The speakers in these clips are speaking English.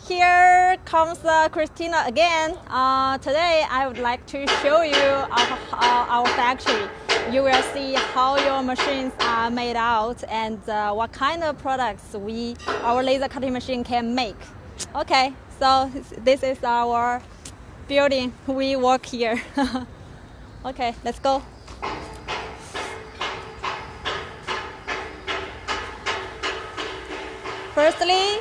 Here comes Christina again. Today I would like to show you our factory. You will see how your machines are made out and what kind of products our laser cutting machine can make. Okay, so this is our building. We work here. Okay, let's go. Firstly,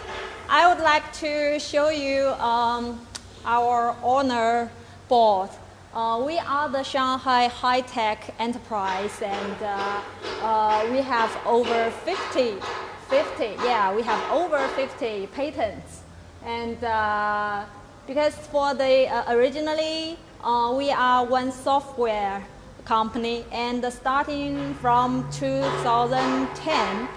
I would like to show you our owner board. We are the Shanghai high-tech enterprise, and we have over 50 patents. And because originally we are one software company, and starting from 2010,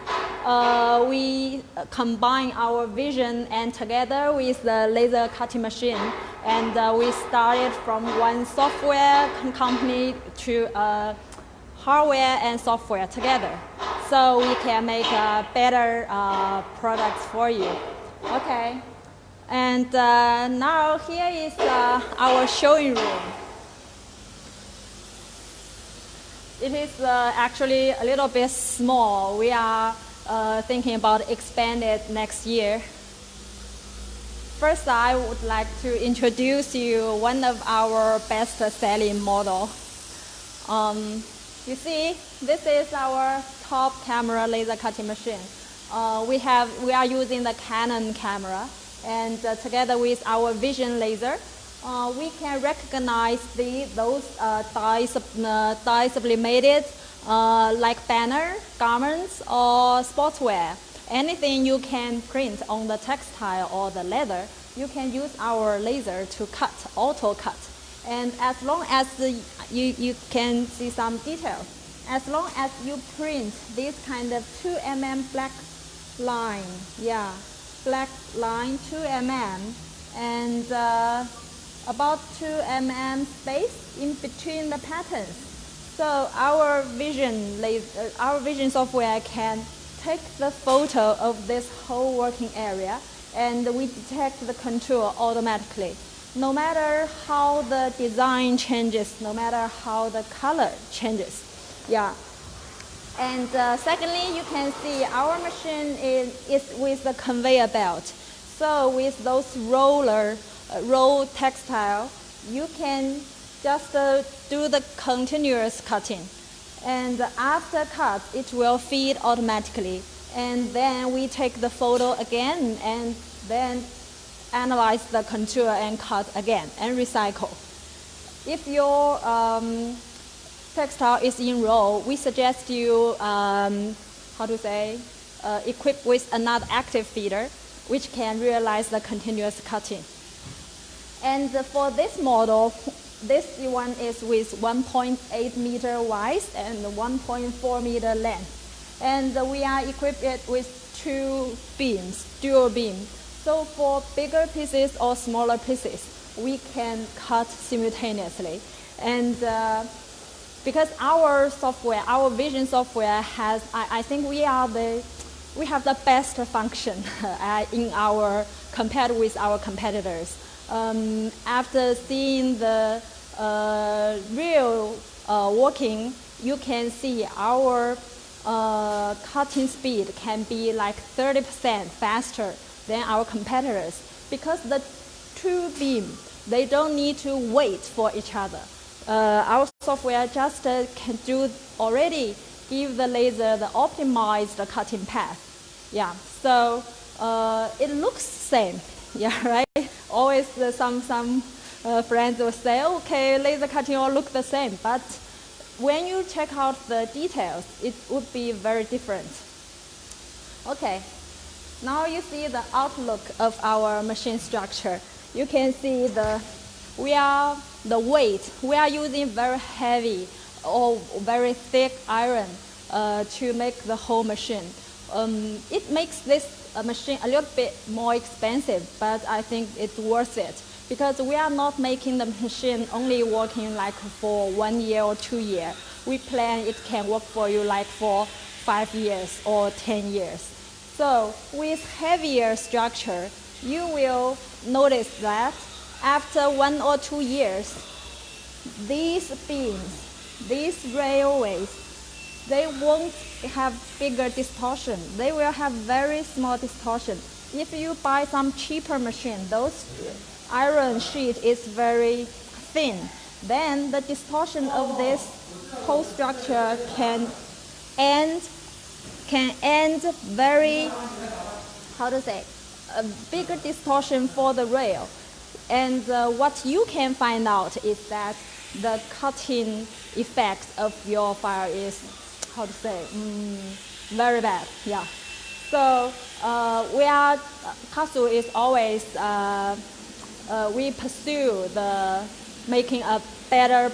we combine our vision and together with the laser cutting machine, and we started from one software company to hardware and software together, so we can make better products for you. Okay, and now here is our showing room. It is actually a little bit small. We are thinking about expanding it next year. First, I would like to introduce you one of our best-selling model. You see, this is our top camera laser cutting machine. We are using the Canon camera, and together with our vision laser, we can recognize those dye sublimated like banner, garments, or sportswear. Anything you can print on the textile or the leather, you can use our laser to cut, auto cut. And as long as you can see some details, as long as you print this kind of 2 mm black line, black line 2 mm, and about 2 mm space in between the patterns. So our vision software can take the photo of this whole working area, and we detect the contour automatically. No matter how the design changes, no matter how the color changes. And secondly, you can see our machine is with the conveyor belt. So with those roll textile, you can just do the continuous cutting, and after cut it will feed automatically, and then we take the photo again and then analyze the contour and cut again and recycle. If your textile is in roll, we suggest you equip with another active feeder which can realize the continuous cutting. And for this model, this one is with 1.8 meter wide and 1.4 meter length. And we are equipped with 2 beams, dual beam. So for bigger pieces or smaller pieces, we can cut simultaneously. And because our software, our vision software has, I think we have the best function compared with our competitors. After seeing the real working, you can see our cutting speed can be like 30% faster than our competitors, because the 2 beams, they don't need to wait for each other. Our software just can already give the laser the optimized cutting path. So it looks same. Right? Always some friends will say, okay, laser cutting all look the same, but when you check out the details, it would be very different. Okay, now you see the outlook of our machine structure. You can see the weight. We are using very heavy or very thick iron to make the whole machine. It makes this machine a little bit more expensive, but I think it's worth it, because we are not making the machine only working like for 1 year or 2 years. We plan it can work for you like for 5 years or 10 years. So with heavier structure, you will notice that after 1 or 2 years, these beams, these railways, they won't have bigger distortion. They will have very small distortion. If you buy some cheaper machine, those iron sheet is very thin, then the distortion of this whole structure can end very, how to say, a bigger distortion for the rail. And what you can find out is that the cutting effect of your fire is, how to say, very bad. Yeah. So KASU is always, we pursue the making a better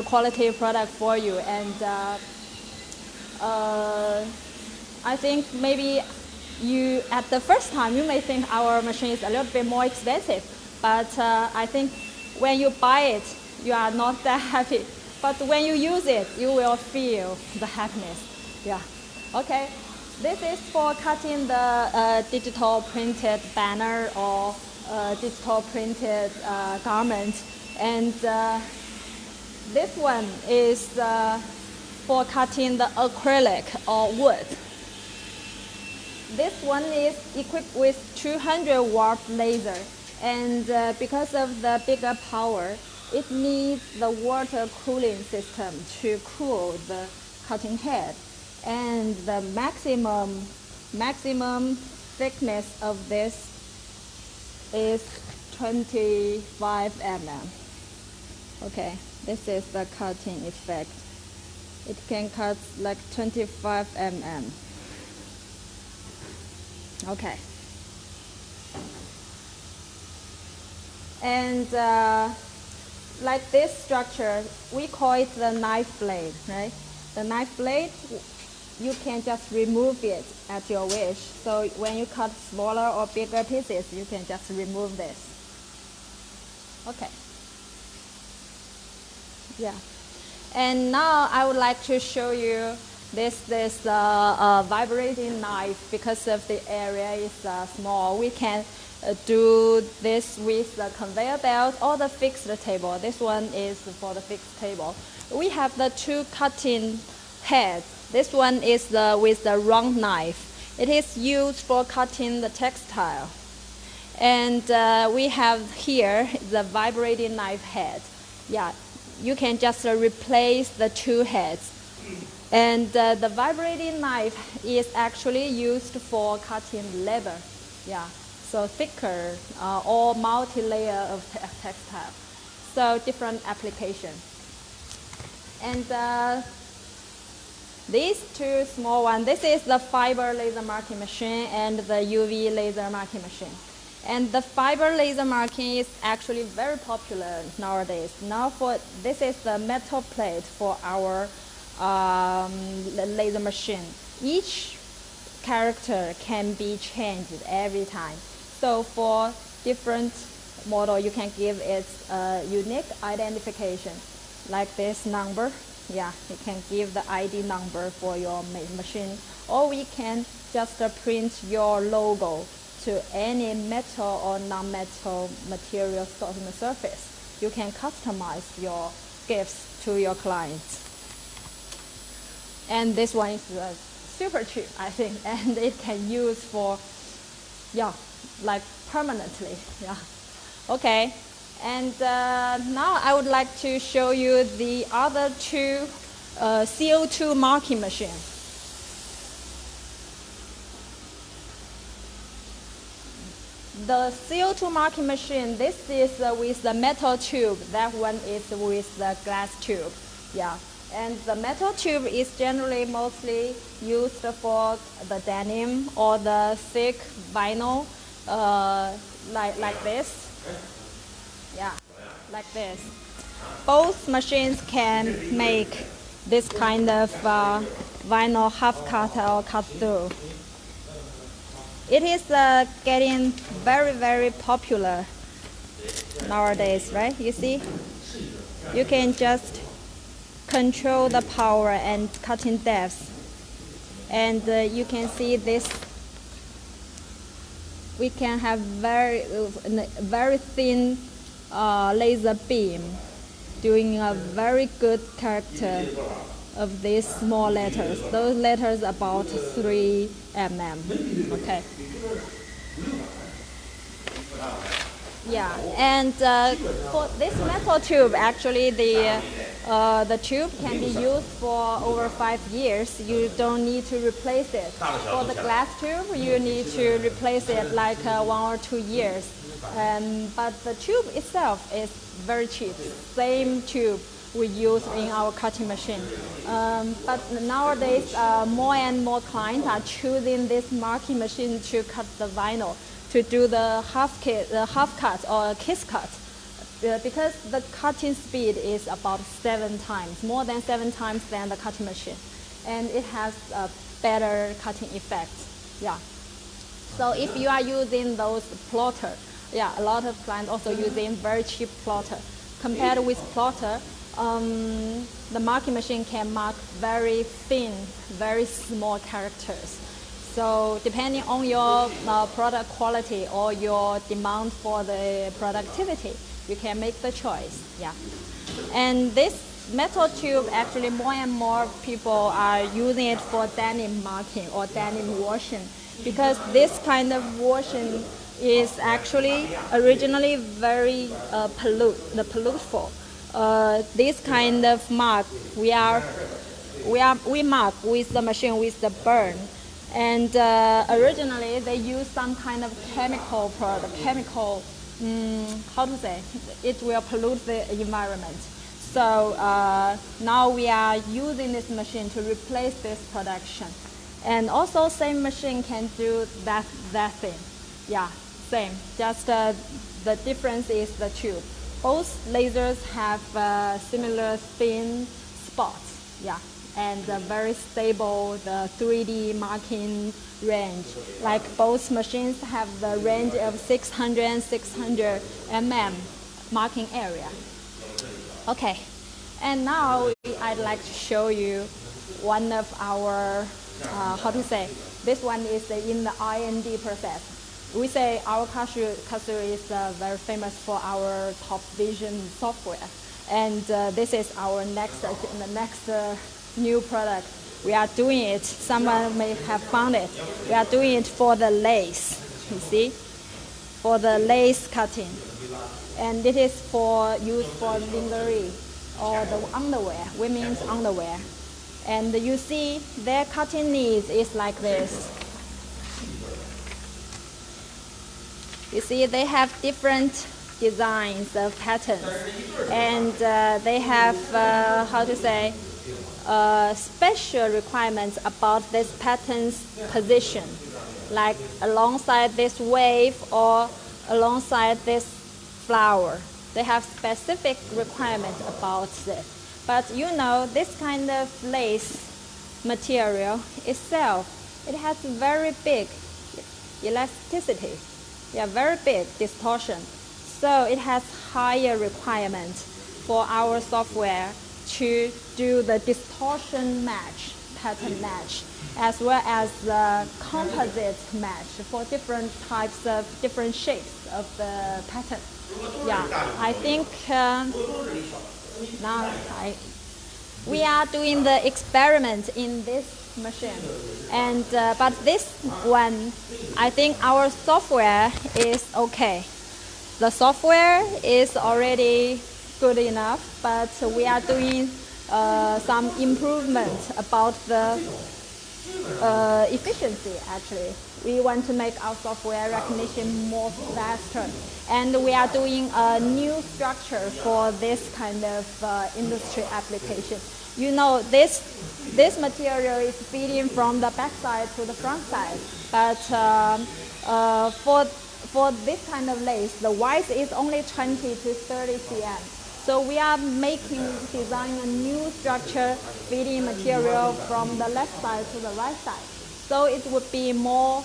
quality product for you. And I think maybe you, at the first time, you may think our machine is a little bit more expensive, but I think when you buy it, you are not that happy. But when you use it, you will feel the happiness. Yeah. Okay. This is for cutting the digital printed banner or digital printed garment. And this one is for cutting the acrylic or wood. This one is equipped with 200-watt laser, and because of the bigger power, it needs the water cooling system to cool the cutting head. And the maximum thickness of this is 25 mm. Okay, this is the cutting effect. It can cut like 25 mm. Okay. And like this structure, we call it the knife blade, right? The knife blade, you can just remove it at your wish. So when you cut smaller or bigger pieces, you can just remove this. Okay. Yeah. And now I would like to show you this vibrating knife. Because of the area is small, we can do this with the conveyor belt or the fixed table. This one is for the fixed table. We have the two cutting heads. This one is with the round knife. It is used for cutting the textile. And we have here the vibrating knife head. Yeah, you can just replace the two heads. And the vibrating knife is actually used for cutting leather. Yeah, so thicker or multi-layer of textile. So different application. And these two small ones, this is the fiber laser marking machine and the UV laser marking machine. And the fiber laser marking is actually very popular nowadays. Now this is the metal plate for our laser machine. Each character can be changed every time. So for different model, you can give it a unique identification, like this number. Yeah, you can give the ID number for your machine, or we can just print your logo to any metal or non-metal material on the surface. You can customize your gifts to your clients. And this one is super cheap, I think, and it can use for, yeah, like permanently. Yeah. Okay. And now I would like to show you the other two CO2 marking machines. The CO2 marking machine, this is with the metal tube. That one is with the glass tube. Yeah. And the metal tube is generally mostly used for the denim or the thick vinyl, like this. Yeah, like this. Both machines can make this kind of vinyl half cut or cut through. It is getting very, very popular nowadays, right? You see? You can just control the power and cutting depth. And you can see this we can have very thin laser beam doing a very good character of these small letters. Those letters about 3 mm. Okay. Yeah, and for this metal tube, actually the tube can be used for over 5 years. You don't need to replace it. For the glass tube, you need to replace it like 1 or 2 years. But the tube itself is very cheap. Same tube we use in our cutting machine. But nowadays, more and more clients are choosing this marking machine to cut the vinyl, to do the half cut or kiss cut, because the cutting speed is about 7 times, more than 7 times than the cutting machine, and it has a better cutting effect. Yeah. So if you are using those plotter, yeah, a lot of clients also using very cheap plotter. Compared with plotter, the marking machine can mark very thin, very small characters. So depending on your product quality or your demand for the productivity, you can make the choice. Yeah. And this metal tube, actually more and more people are using it for denim marking or denim washing, because this kind of washing is actually originally very polluteful. This kind of mark we mark with the machine with the burn. And originally they use some kind of chemical product, how to say, it will pollute the environment. So now we are using this machine to replace this production. And also same machine can do that thing. Yeah, same, just the difference is the tube. Both lasers have similar thin spots. Yeah. And very stable, the 3D marking range. Like both machines have the range of 600 and 600 mm marking area. Okay, and now I'd like to show you one of our, how to say, this one is in the R&D process. We say our KASU is very famous for our top vision software. And this is our next new product. We are doing it, someone may have found it. We are doing it for the lace, you see, for the lace cutting. And it is used for lingerie or the underwear, women's underwear. And you see their cutting needs is like this. You see they have different designs of patterns, and they have, how to say, special requirements about this pattern's position, like alongside this wave or alongside this flower. They have specific requirements about it. But you know, this kind of lace material itself, it has very big elasticity, yeah, very big distortion. So it has higher requirements for our software to do the distortion match, pattern match, as well as the composite match for different types of different shapes of the pattern. Yeah, I think now we are doing the experiment in this machine, and but this one, I think our software is okay. The software is already good enough, but we are doing some improvement about the efficiency. Actually, we want to make our software recognition more faster, and we are doing a new structure for this kind of industry application. You know, this material is feeding from the back side to the front side, but for this kind of lace, the width is only 20 to 30 cm. So we are designing a new structure feeding material from the left side to the right side. So it would be more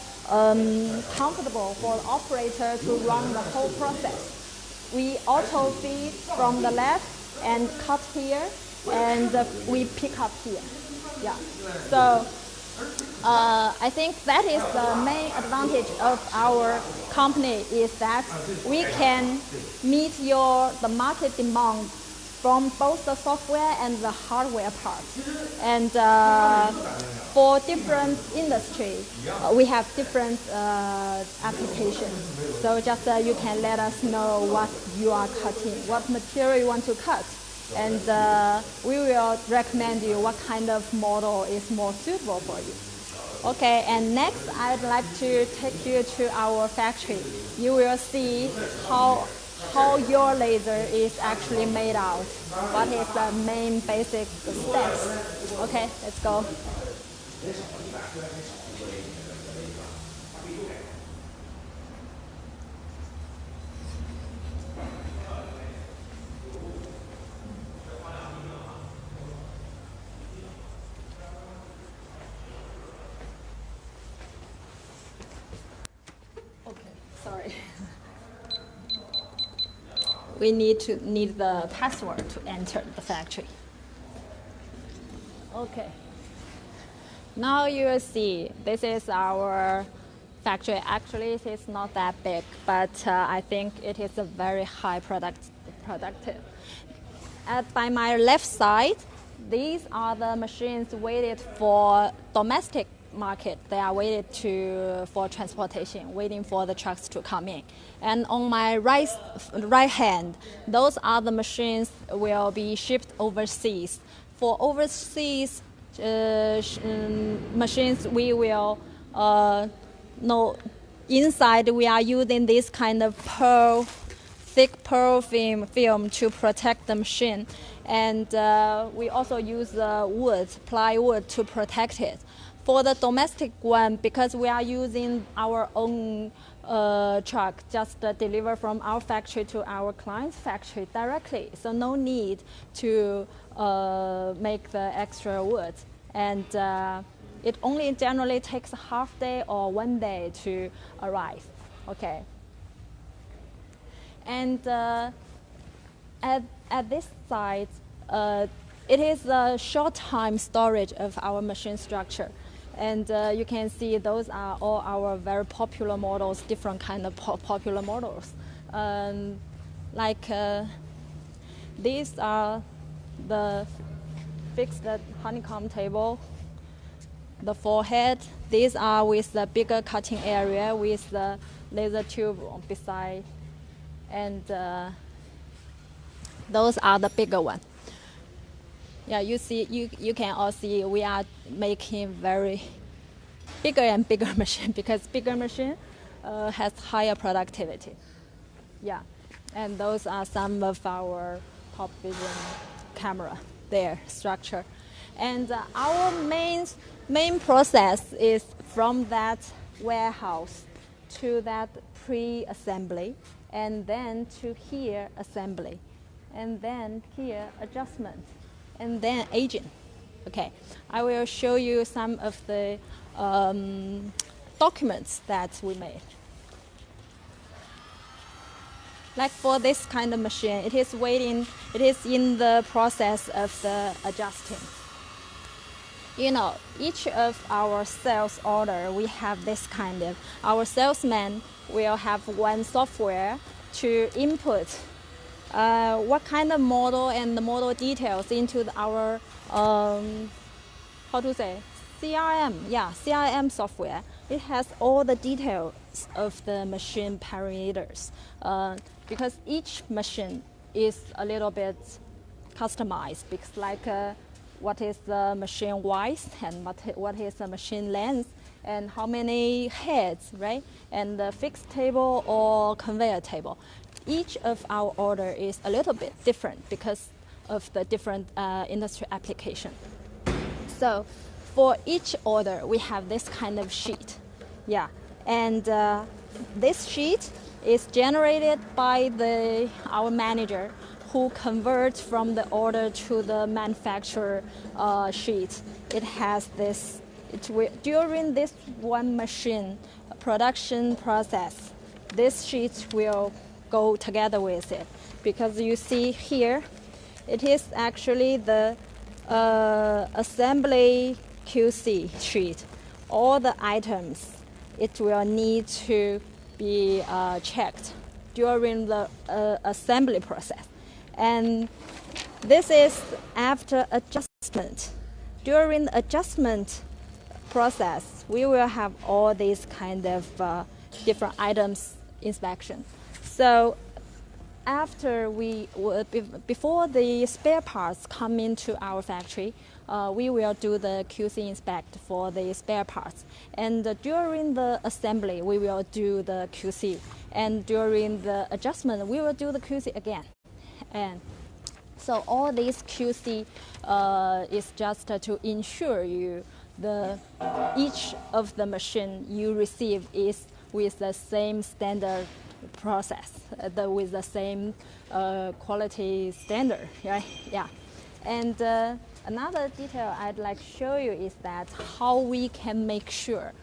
comfortable for the operator to run the whole process. We auto feed from the left and cut here, and we pick up here. Yeah. So I think that is the main advantage of our company is that we can meet the market demand from both the software and the hardware part. And for different industries, we have different applications. So just you can let us know what you are cutting, what material you want to cut. And we will recommend you what kind of model is more suitable for you. Okay, and next I'd like to take you to our factory. You will see how your laser is actually made out. What is the main basic steps? Okay, let's go. Sorry. We need the password to enter the factory. Okay. Now you will see this is our factory. Actually, it is not that big, but I think it is a very high productive. By my left side, these are the machines waited for domestic market. They are waited for transportation, waiting for the trucks to come in. And on my right hand, those are the machines will be shipped overseas. For overseas machines, we will inside we are using this kind of thick pearl film to protect the machine, and we also use plywood to protect it. For the domestic one, because we are using our own truck, just deliver from our factory to our client's factory directly. So no need to make the extra wood. And it only generally takes a half day or 1 day to arrive. Okay. And at this site, it is a short time storage of our machine structure. And you can see those are all our very popular models, different kind of popular models. These are the fixed honeycomb table, the forehead. These are with the bigger cutting area with the laser tube beside. And those are the bigger one. Yeah, you see, you can all see we are making very bigger and bigger machine because bigger machine has higher productivity. Yeah, and those are some of our top vision camera, their structure. And our main process is from that warehouse to that pre-assembly, and then to here assembly, and then here adjustment, and then aging. Okay, I will show you some of the documents that we made. Like for this kind of machine, it is in the process of the adjusting. You know, each of our sales order, we have this kind of, our salesman will have one software to input what kind of model and the model details into our, CRM, CRM software. It has all the details of the machine parameters because each machine is a little bit customized because like what is the machine width and what is the machine length and how many heads, right? And the fixed table or conveyor table. Each of our order is a little bit different because of the different industry application. So for each order, we have this kind of sheet. Yeah, and this sheet is generated by our manager who converts from the order to the manufacturer sheet. It has this, during this one machine production process, this sheet will go together with it because you see here, it is actually the assembly QC sheet. all the items, it will need to be checked during the assembly process. And this is after adjustment. During the adjustment process, we will have all these kind of different items inspection. So after before the spare parts come into our factory, we will do the QC inspect for the spare parts. And during the assembly, we will do the QC. And during the adjustment, we will do the QC again. And so all this QC is just to ensure you each of the machine you receive is with the same standard process, with the same quality standard, right? Yeah. And another detail I'd like to show you is that how we can make sure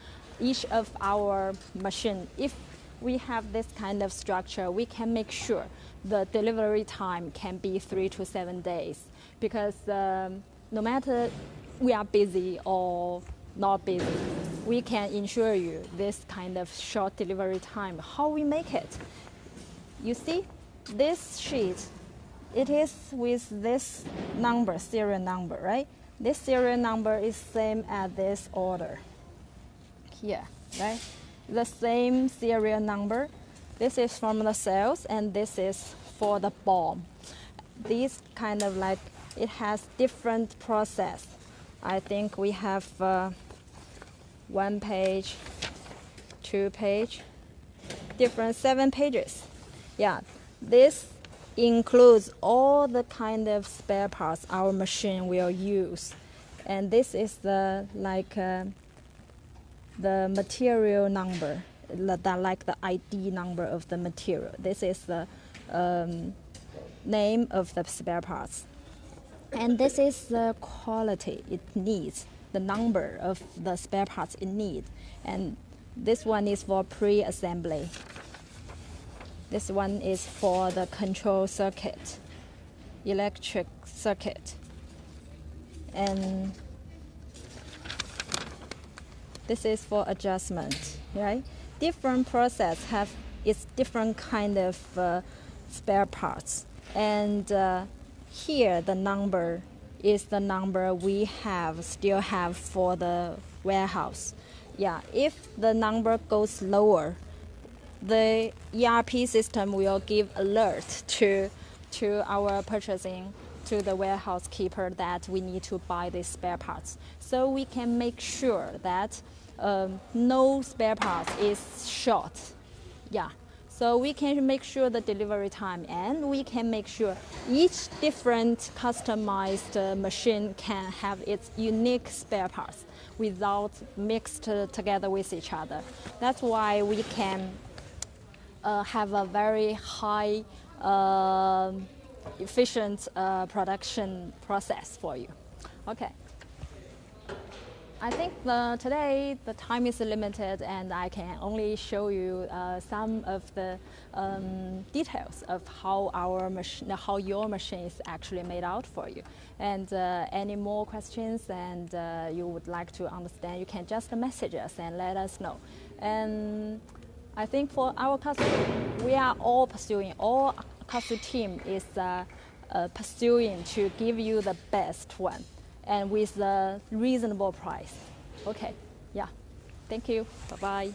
each of our machine, if we have this kind of structure, we can make sure the delivery time can be 3 to 7 days. Because no matter we are busy or not busy, we can ensure you this kind of short delivery time. How we make it? You see, this sheet, it is with this number, serial number, right? This serial number is same as this order here, right? The same serial number. This is from the sales, and this is for the BOM. These kind of like, it has different process. I think we have 1 page, 2 page, different 7 pages. Yeah, this includes all the kind of spare parts our machine will use. And this is the material number, like the ID number of the material. This is the name of the spare parts. And this is the quality it needs, the number of the spare parts it needs. And this one is for pre-assembly. This one is for the control circuit, electric circuit. And this is for adjustment, right? Different process have its different kind of spare parts. And here the number is the number we still have for the warehouse. Yeah, if the number goes lower, the ERP system will give alert to our purchasing, to the warehouse keeper, that we need to buy these spare parts. So we can make sure that no spare parts is short. Yeah. So we can make sure the delivery time, and we can make sure each different customized machine can have its unique spare parts without mixed together with each other. That's why we can have a very high efficient production process for you. Okay. I think today the time is limited, and I can only show you some of the details of how how your machine is actually made out for you. And any more questions and you would like to understand, you can just message us and let us know. And I think for our customer, we are all pursuing, all KASU team is pursuing to give you the best one, and with a reasonable price. Okay, yeah, thank you, bye-bye.